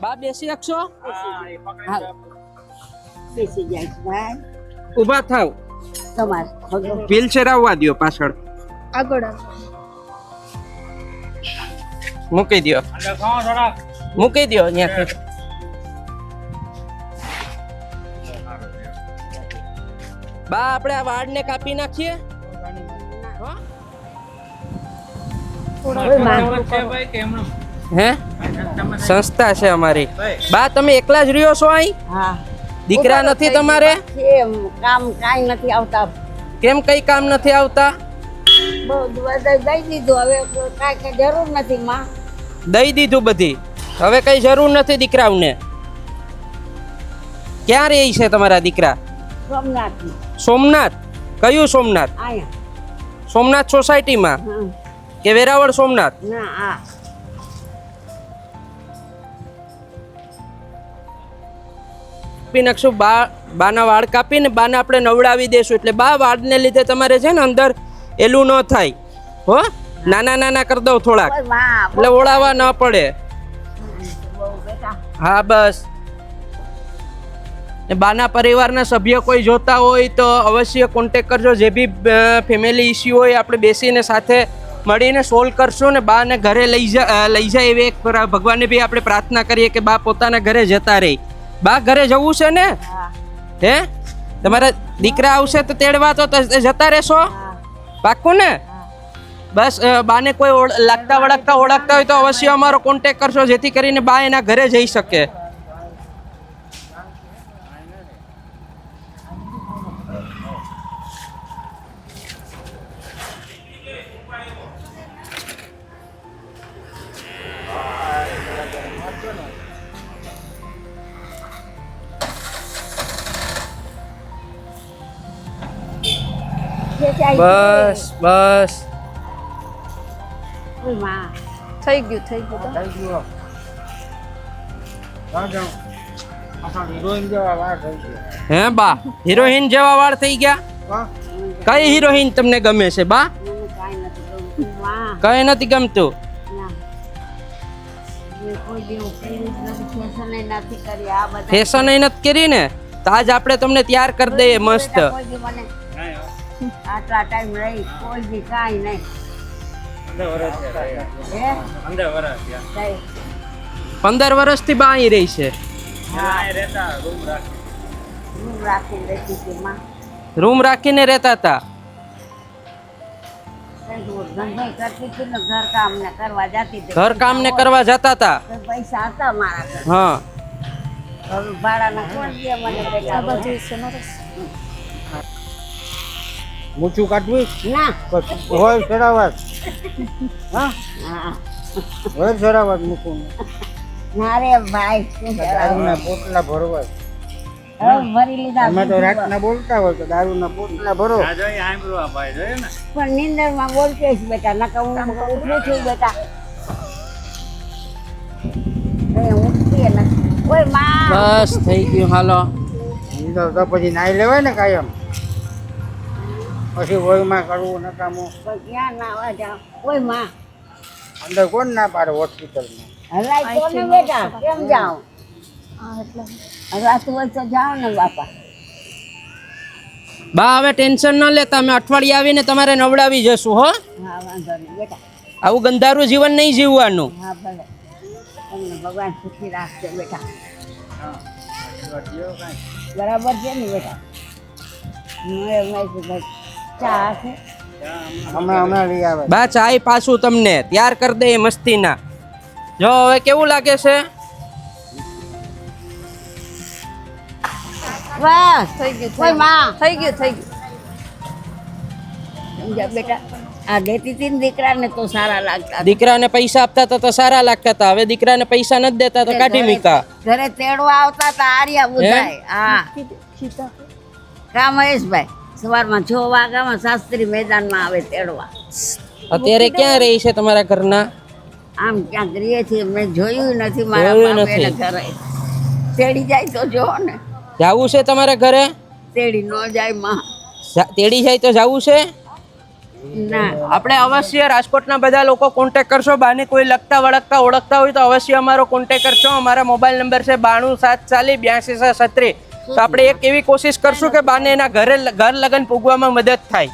બા બેસી શકશો? બેસી જાય ભાઈ ઊભા થાવ. તમારે વ્હીલચેર આવવા દ્યો પાછળ. આગળ મૂકી દ્યો. મૂકી દ્યો અહીંયાથી. બા આપણે આ વાળને કાપી નાખીએ. હે સંસ્થા છે અમારી. બા તમે એકલા જ રહ્યો છો અહીં? હા દીકરા નથી તમારે? કેમ કામ કાઈ નથી આવતા કેમ કઈ કામ નથી આવતા? બહુ દઈ દીધું હવે કાંઈ જરૂર નથી માં. દઈ દીધું બધી, હવે કઈ જરૂર નથી દીકરાઓને. ક્યાં રહે છે તમારા દીકરા? સોમનાથ સોમનાથ. કયું સોમનાથ? અહીંયા સોમનાથ સોસાયટીમાં કે વેરાવળ સોમનાથ? ના આ કાપી નાખશું. બાના વાળ કાપીને બાને આપણે નવડાવી દેશું એટલે બા વાળને લીધે તમારે છે ને અંદર એલું ન થાય. હો નાના નાના કરી દઉં થોડાક એટલે ઓળાવા ન પડે. હા બસ. બાના પરિવારના સભ્ય કોઈ જોતા હોય તો અવશ્ય કોન્ટેક કરજો. જે બી ફેમિલી ઇસ્યુ હોય આપણે બેસીને સાથે મળીને સોલ્વ કરશું ને બાને ઘરે લઈ જાય એવી એક ભગવાનને બી આપણે પ્રાર્થના કરીએ કે બા પોતાના ઘરે જતા રહે. બા ઘરે જવું છે ને? હે તમારા દીકરા આવશે તો તેડવા તો જતા રહેશો? પાક્કું ને? બસ બાને કોઈ લાગતા વળગતા ઓળખતા હોય તો અવશ્ય અમારો કોન્ટેક કરશો જેથી કરીને બા એના ઘરે જઈ શકે. બસ બસ થઈ ગયું તો. હે બા હિરોઈન જેવા વાળ થઈ ગયા? કઈ હિરોઈન તમને ગમે છે બા? કઈ નથી ગમતું? ફેશન નથી કરી ને તો આજ આપણે તમને તૈયાર કરી દઈએ મસ્ત. આટલા ટાઈમ રહી કોઈ બી કાંઈ નહીં. 15 વર્ષથી બા અહીં રહી છે. રૂમ રાખીને રહેતા હતા. ઘર કામ ને કરવા જતા હતા. પૈસા હતા મારા. હા ભાડાના કોણ દે મને મૂછું કાઢવી ના હોય ચડાવવા. હા હોય ચડાવવા મૂકું. ના રે ભાઈ દારૂના પોટલા ભરવા. ભરી લીધા. અમે તો રાતના બોલતા હોય તો દારૂના પોટલા ભરો. પણ નિંદરમાં બોલતે જ બેટા નકા હું ઉઠું છું બેટા. ઉઠતી નથી. ઓય માં બસ થઈ ગયું. હાલો તો પછી નાઈ લેવાય ને કાયમ. પછી વયમાં કરવું નકામું. ક્યાં નાવા જાવ? ઓય માં અંદર કોણ ના પાડે હોસ્પિટલમાં? હલાય તો ને બેટા કેમ જાવ? રાત હોય તો જાઓ ને બાપા. બા હવે ટેન્શન ન લેતા, અમે અઠવાડિયે આવીને તમારે નવડાવી જશું. હો હા વાંધો નહીં બેટા. આવું ગંધારું જીવન નહીં જીવવાનું. હા ભલે તમને ભગવાન સુખી રાખશે બેટા. બરાબર છે ને બેટા? ચા છે હમણાં લઈ આવે. બા ચાય પાછું તમને તૈયાર કરી દે મસ્તીના. જો હવે કેવું લાગે છે? બસ થઈ ગયું ઓય માં થઈ ગયું સમજ્યા બેટા? આ દેતી હતી ને દીકરાને તો સારા લાગતા. દીકરાને પૈસા આપતા હતા તો સારા લાગતા હતા. હવે દીકરાને પૈસા નથી દેતા તો કાઢી મૂકા. ઘરે તેડવા આવતા હતા આર્યા બુધાય. હા કા મહેશભાઈ સવારમાં 6 વાગ્યામાં શાસ્ત્રી મેદાનમાં આવે તેડવા. અત્યારે ક્યાં રહી છે તમારા ઘરના? આમ ક્યાંક રહીએ છીએ. મેં જોયું નથી મારા જોયું બાપેને નથી. ઘરે. તેડી જાય તો જો ને. જાવું છે તમારા ઘરે? તેડી ન જાય માં. તેડી જાય તો જાવું છે? ના આપણે અવશ્ય રાજકોટના બધા લોકો કોન્ટેક્ટ કરશો. બાને કોઈ લગતા વળગતા ઓળખતા હોય તો અવશ્ય અમારો કોન્ટેક્ટ કરશો. અમારા મોબાઈલ નંબર છે 92 740 82 86. તો આપણે એક એવી કોશિશ કરશું કે બાને એના ઘર લગન પૂગવામાં મદદ થાય.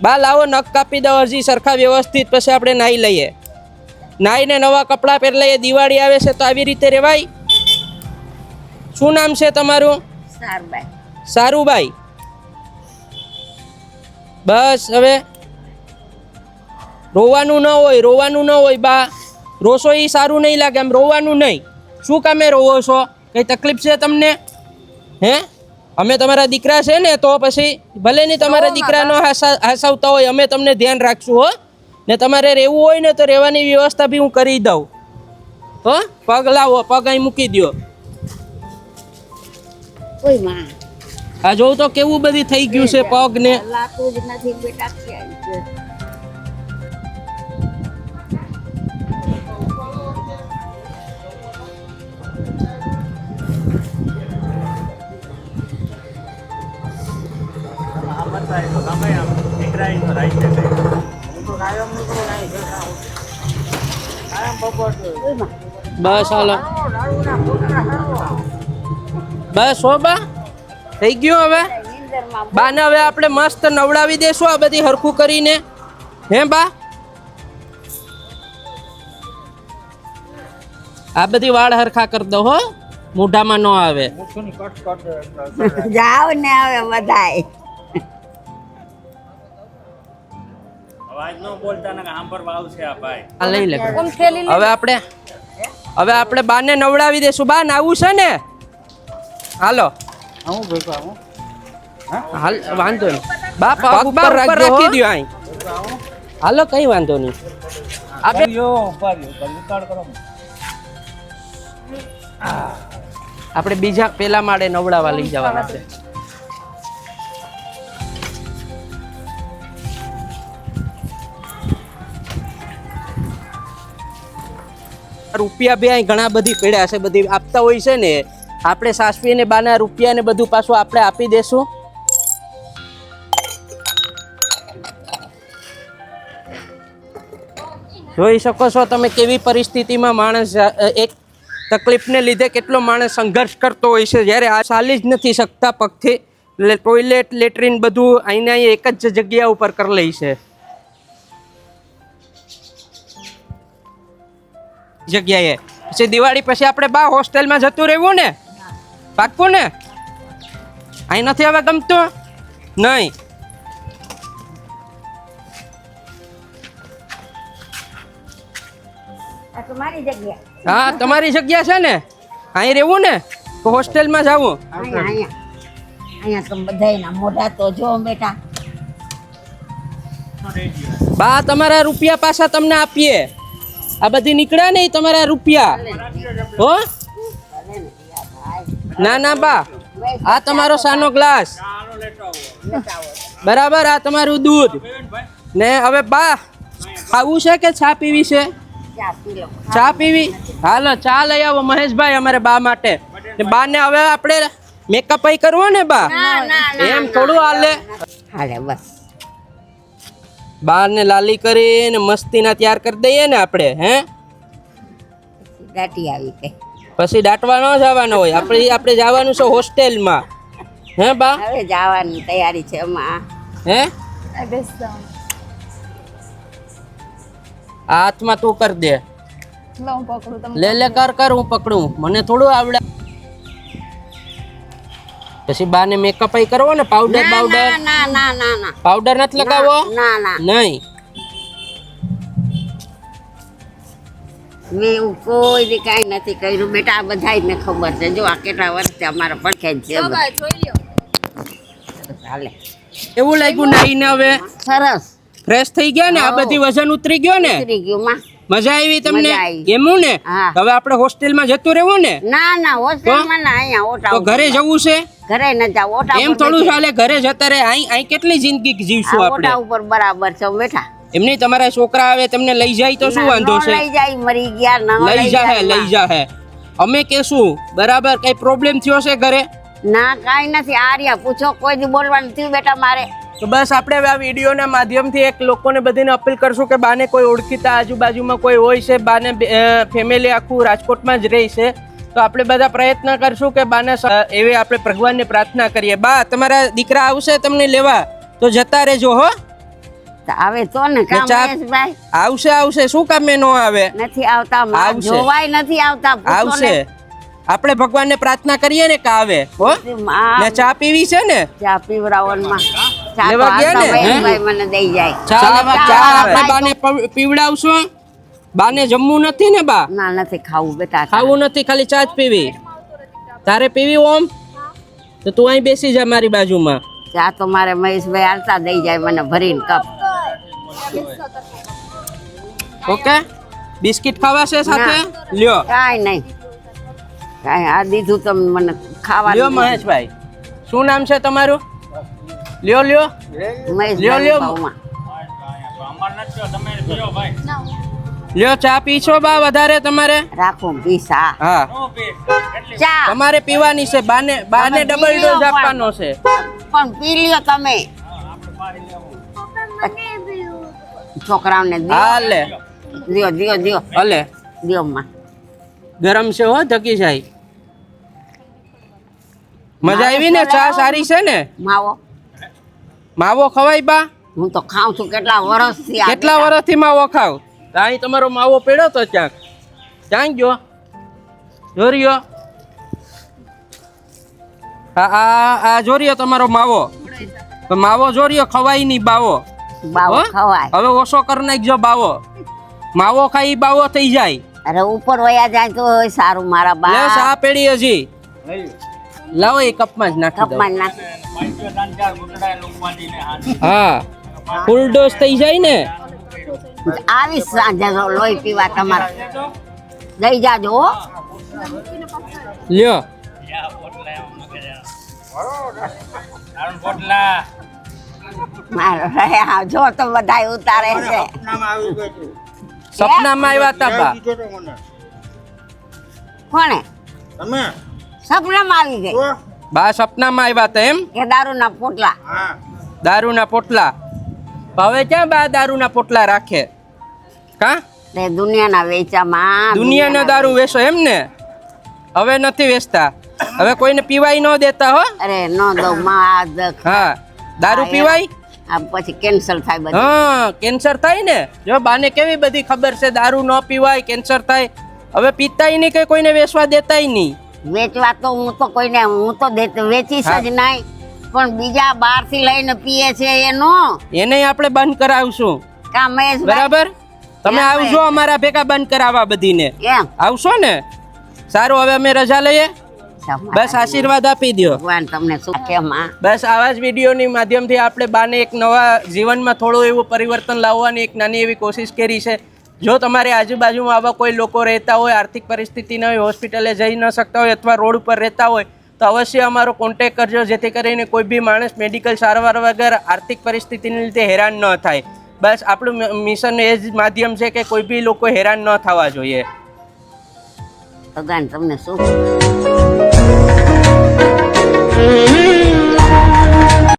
બા લાવો, નખ કાપી દો હજી સરખા વ્યવસ્થિત, પછી આપણે નાહી લઈએ. નાહીને નવા કપડાં પહેરી લઈએ. દિવાળી આવે છે તો આવી રીતે રહેવાય. શું નામ છે તમારું? સારભાઈ સારુભાઈ. બસ હવે રોવાનું ન હોય બા. રોશો એ સારું નહીં લાગે. એમ રોવાનું નહીં. શું કામે રોવો છો? કઈ તકલીફ છે તમને? હે, અમે તમારા દીકરા છે ને, તો પછી ભલે નહીં તમારા દીકરાનો હસાવતા હોય, અમે તમને ધ્યાન રાખશું હો. ને તમારે રહેવું હોય ને તો રહેવાની વ્યવસ્થા બી હું કરી દઉં હો. પગ લાવો, પગ અહીં મૂકી દો. કોઈ માં આ જોઉં તો કેવું બધી થઈ ગયું છે પગ ને. લાતું જ નથી બેટા ક્યાંય છે. બસ હાલો, બસ હો બા, થઈ ગયું. હવે નીંદરમાં બાને હવે આપણે મસ્ત નવડાવી દેશું આ બધી હરખું કરીને. હે બા, આ બધી વાળ હરખા કરી દો હો, મોઢામાં ન આવે. જાવ ને હવે બધાય આ લઈ લે. હવે આપણે બાને નવડાવી દેશું. બા નાવું છે ને? હાલો હું ભેગા હું હાલ, વાંધો નહીં બા. પગ ઉપર રાખી દો અહીં. હાલો, કઈ વાંધો નહીં. આપણે બીજા પેલા માળે નવડાવવા લઈ જવાના છે. રૂપિયા બે અહીં ઘણા બધી પડ્યા છે, બધી આપતા હોય છે ને. આપણે સાસવી ને બાના રૂપિયા ને બધું પાછું આપણે આપી દેશું. જોઈ શકો છો તમે કેવી પરિસ્થિતિમાં માણસ એક તકલીફને લીધે કેટલો માણસ સંઘર્ષ કરતો હોય છે. જ્યારે આ ચાલી જ નથી શકતા પગથી, એટલે ટોયલેટ લેટ્રિન બધું અહીંને અહીં એક જ જગ્યા ઉપર કરી લે છે. જગ્યાએ પછી દિવાળી પછી આપણે બા હોસ્ટેલમાં જતું રહેવું ને? પાક્કું ને? અહીં નથી હવે ગમતું? નહીં. આ તો મારી જગ્યા. હા, તમારી જગ્યા છે ને. અહીં રહેવું ને તો હોસ્ટેલમાં જવું. અહીંયા તો બધાયના મોઢા તો જો બેટા. બા તમારા રૂપિયા પાછા તમને આપીએ. આ બધી નીકળ્યા ને તમારા રૂપિયા હો. ના ના બા, આ તમારો સાનો ગ્લાસ, બરાબર. આ તમારું દૂધ ને. હવે બા ખાવું છે કે ચા પીવી છે? ચા પીવી? હાલો ચા લઈ આવો મહેશભાઈ અમારે બા માટે. બા ને હવે આપણે મેકઅપ કરવો ને બા? એમ થોડું હાલે. હાલે બસ. બાર ને લાલી કરીને મસ્તીના તૈયાર કરી દઈએ ને આપણે. હે, દાટી આવી ગઈ. પછી દાટવા ન જવાનો હોય. આપણે જવાનું છે હોસ્ટેલમાં. હે બા? હવે જવાની તૈયારી છે એમાં. હે, બેસ જાઓ. આ હાથમાં તું કર દે. લો હું પકડું તમે. લે કર હું પકડું. મને થોડું આવડે. પછી બા ને મેકઅપ કરવો ને? પાવડર પાવડર ના ના ના ના પાવડર નથી લગાવો? ના ના નહીં. મેં એવું કોઈ દી કાંઈ નથી કર્યું બેટા. આ બધાયને ખબર છે. જો આ કેટલા વર્ષથી અમારા પડખે જ છે. બા જોઈ લ્યો. હાલે એવું લાગ્યું નાઈને હવે સરસ ફ્રેશ થઈ ગયા ને? આ બધી વજન ઉતરી ગયો ને? ઉતરી ગયું માં. મજા આવી તમને? મજા આવી. એમું ને? હા. હવે આપણે હોસ્ટેલમાં જતું રહેવું ને? ના ના હોસ્ટેલમાં ના, અહીંયા ઓટા તો ઉપર. ઘરે જવું છે? ઘરે ન જાવ ઓટા એમ ઉપર થોડું બેસીએ. ચાલે. ઘરે જતા રહે. અહીં કેટલી જિંદગી જીવશું આ આપણે? ઓટા ઉપર બરાબર છે બેઠા. એમની તમારા છોકરા આવે તમને લઈ જાય તો શું વાંધો ન છે? લઈ જાય મરી ગયા ન લઈ જાહે. અમે કેશું બરાબર. કઈ પ્રોબ્લેમ થયો છે ઘરે? ના કાંઈ નથી. આર્યા પૂછો કોઈ દી બોલવાનું થયું બેટા મારે? તો બસ આપણે હવે આ વિડીયોના માધ્યમથી એક લોકોને બધીને અપીલ કરશું કે બાને કોઈ ઓળખીતા આજુબાજુમાં કોઈ હોય છે, બાને ફેમિલી આખું રાજકોટમાં જ રહી છે, તો આપણે બધા પ્રયત્ન કરશું કે બાને એવી આપણે ભગવાનને પ્રાર્થના કરીએ. બા તમારા દીકરા આવશે તમને લેવા તો જતા રહેજો હો. આવે તો ને કામ મહેશભાઈ આવશે શું કામે નો આવે? નથી આવતા, આવશે. જોવાય નથી આવતા. પૂછો ને. આવશે. આપણે ભગવાનને પ્રાર્થના કરીએ ને કે આવે હો. ને ચા પીવી છે ને? ચા પીવડાવવામાં ચા લેવા તો ગયા ને? આવતા મહેશભાઈ મને દઈ જાય. ચા આપણે બાને પીવડાવશો. બાને જમવું નથી ને બા? ના નથી ખાવું બેટા. ખાવું નથી, ખાલી ચા જ પીવી. તારે પીવી ઓમ? તો તું અહીં બેસી જા મારી બાજુમાં. ચા તો મારે મહેશભાઈ હાલતા દઈ જાય મને ભરીને કપ. ઓકે, બિસ્કિટ ખાવા છે સાથે? લ્યો કાંઈ નહીં, કાંઈ આ દીધું તમે મને ખાવા. લ્યો મહેશભાઈ, શું નામ છે તમારું? લ્યો લ્યો મહેશભાઈ ભાવમાં. લ્યો ચા પીશો બા વધારે તમારે? રાખો પીસા. હા ચા તમારે પીવાની છે. બાને ડબલ ડોઝ આપવાનો છે. પણ પી લ્યો તમે. છોકરાઓને હા લે દિયો દિયો દિયો હલે દિયો માં. ગરમ છે હો ધકી જાય. મજા આવી ને? ચા સારી છે ને? માવો માવો ખવાય બા? હું તો ખાઉં છું કેટલા વર્ષથી. કેટલા વર્ષથી માવો ખાવ? અહીં તમારો માવો પડ્યો તો ક્યાંક ગયો? જોરિયો આ જોરિયો તમારો માવો. તો માવો જોરિયો ખવાય નહીં બાવો. બાવો હો? ખવાય. હવે ઓછો કરી નાખજો બાવો. માવો ખાઈ બાવો થઈ જાય. અરે ઉપર વયા જાય તો સારું મારા બા. લે ચા પેડી હજી લાવો એ કપમાં જ નાખી દો. કપમાં નાખ. હા ફૂલ ડોઝ થઈ જાય ને. આવીશ સાંજે લોહી પીવા તમારે. લઈ જાજો હો. લ્યો મારો રહ્યા જો તો બધાય ઉતારે છે. સપનામાં આવ્યા તા બા. કોણે? તમે સપનામાં આવી ગઈ બા સપનામાં આવ્યા તા એમ? કે દારૂના પોટલા. દારૂના પોટલા. હવે ક્યાં બા દારૂના પોટલા રાખે? કા તે દુનિયાના વેચામાં દુનિયાના દારૂ વેચો એમ ને? હવે નથી વેચતા. હવે કોઈને પીવાય ન દેતા હો. અરે નો દો માં. હા દારૂ પીવાય? આ પછી કેન્સર થાય બધું. હા કેન્સર થાય ને. જો બાને કેવી બધી ખબર છે દારૂ ન પીવાય કેન્સર થાય. હવે પીતાય નહીં કે કોઈને વેચવા દેતાય નહીં. વેચવા તો હું તો કોઈને હું તો વેચીશ જ નહીં, પણ બીજા બહારથી લઈને પીએ છે એનો એને આપણે બંધ કરાવશું. કા મહેશભાઈ? બરાબર તમે આવજો અમારા ભેગા બંધ કરાવવા બધીને. એમ આવશો ને? સારું હવે અમે રજા લઈએ. બસ આશીર્વાદ આપી દો. ભગવાન તમને સુખ કે માં. બસ આવા જ વિડીયોની માધ્યમથી આપણે બાને એક નવા જીવનમાં થોડું એવું પરિવર્તન લાવવાની એક નાની એવી કોશિશ કરી છે. જો તમારે આજુબાજુમાં આવા કોઈ લોકો રહેતા હોય, આર્થિક પરિસ્થિતિ ન હોય, હોસ્પિટલે જઈ ન શકતા હોય અથવા રોડ ઉપર રહેતા હોય તો અવશ્ય અમારો કોન્ટેક્ટ કરજો, જેથી કરીને કોઈ બી માણસ મેડિકલ સારવાર વગર આર્થિક પરિસ્થિતિને લીધે હેરાન ન થાય. બસ આપણું મિશન એ જ માધ્યમ છે કે કોઈ બી લોકો હેરાન ન થવા જોઈએ. ભગવાન તમને સુખ